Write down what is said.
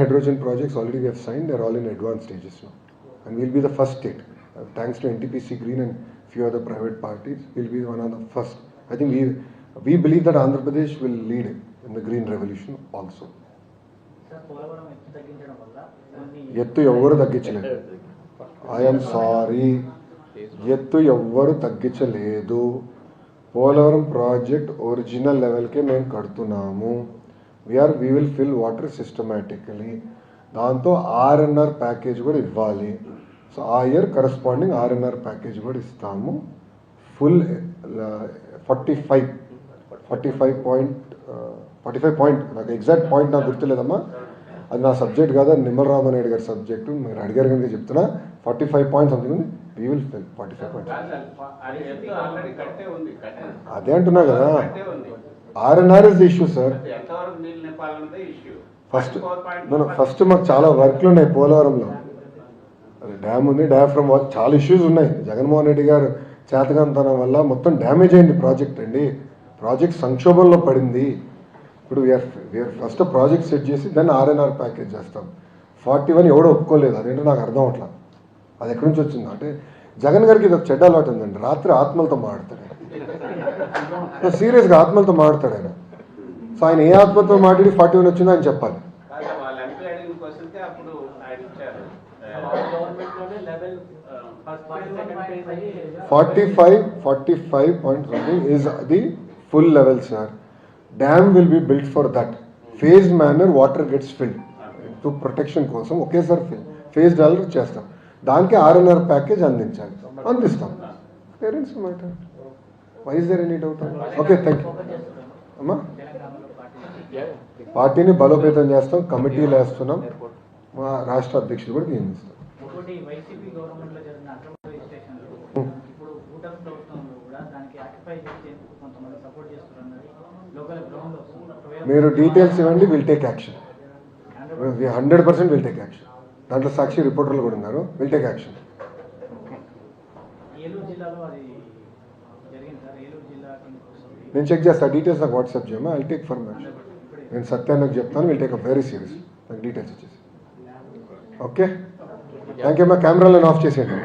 Hydrogen projects already we have signed, they're all in advanced stages now. And we'll be the first state. Thanks to NTPC Green and few other private parties, we'll be one of the first. I think we believe that Andhra Pradesh will lead in the green revolution also. ఎత్తు ఎవరు తగ్గించలేదు. I'm sorry, ఎత్తు ఎవ్వరు తగ్గించలేదు. Polavaram project original లెవెల్కే మేము కడుతున్నాము. we will fill water systematically. దాంతో RNR package కూడా ఇవ్వాలి. సో ఆ ఇయర్ కరస్పాండింగ్ ఆర్ఎన్ఆర్ ప్యాకేజ్ కూడా ఇస్తాము. ఫుల్ 45 పాయింట్ నాకు ఎగ్జాక్ట్ పాయింట్ నాకు గుర్తులేదమ్మా, అది నా సబ్జెక్ట్ కాదు, అది నిమ్మల రామనాయుడు గారి సబ్జెక్టు. మీరు అడిగారు కనుక చెప్తున్నా. 45 పాయింట్స్ సంథింగ్ ఉంది. We will fill 45 points. అదే అంటున్నా కదా, RNR is the issue sir. First మాకు చాలా వర్క్లు ఉన్నాయి పోలవరంలో. డ్యామ్ ఉంది, డయాఫ్రమ్ వర్క్, చాలా ఇష్యూస్ ఉన్నాయి. జగన్మోహన్ రెడ్డి గారు చేతకంతనం వల్ల మొత్తం డ్యామేజ్ అయింది ప్రాజెక్ట్ అండి. ప్రాజెక్ట్ సంక్షోభంలో పడింది. ఇప్పుడు వీఆర్ ఫస్ట్ ప్రాజెక్ట్ సెట్ చేసి దాన్ని ఆర్ఎన్ఆర్ ప్యాకేజ్ చేస్తాం. 41 ఎవడో ఒప్పుకోలేదు. అదేంటో నాకు అర్థం అవట్లా, అది ఎక్కడి నుంచి వచ్చింది అంటే జగన్ గారికి ఇది ఒక చెడ్డ అలవాటు ఉందండి. రాత్రి ఆత్మలతో మాట్లాడతాడు, సీరియస్గా ఆత్మలతో మాట్లాడతాడు ఆయన. సో ఆయన ఏ ఆత్మతో మాట్లాడి 41 వచ్చిందో ఆయన చెప్పాలి. 45 point something is the full level, sir. Dam will be built for that. Phased manner water gets filled. To protection కోసం ఒకేసారి ఫేజ్డ్ అలర్ చేస్తాం. దానికి ఆర్ఎన్ఆర్ ప్యాకేజ్ అందిస్తాం. Parents matter. Why is there any doubt? Okay, thank you అమ్మా. పార్టీని బలోపేతం చేస్తాం, కమిటీలు వేస్తున్నాం, మా రాష్ట్ర అధ్యక్షుడు కూడా నియమిస్తాం. మీరు డీటెయిల్స్ ఇవ్వండి, will take action. 100% will take action. దాంట్లో సాక్షి రిపోర్టర్లు కూడా ఉన్నారు. Will take action. నేను చెక్ చేస్తా, డీటెయిల్స్ నాకు వాట్సాప్ చేయమా. I take for action. నేను సత్యానికి చెప్తాను, will take a very serious. నాకు డీటెయిల్స్ ఇచ్చేసి. ఓకే, థ్యాంక్ యూ అమ్మా. కెమెరాలను ఆఫ్ చేసేయండి.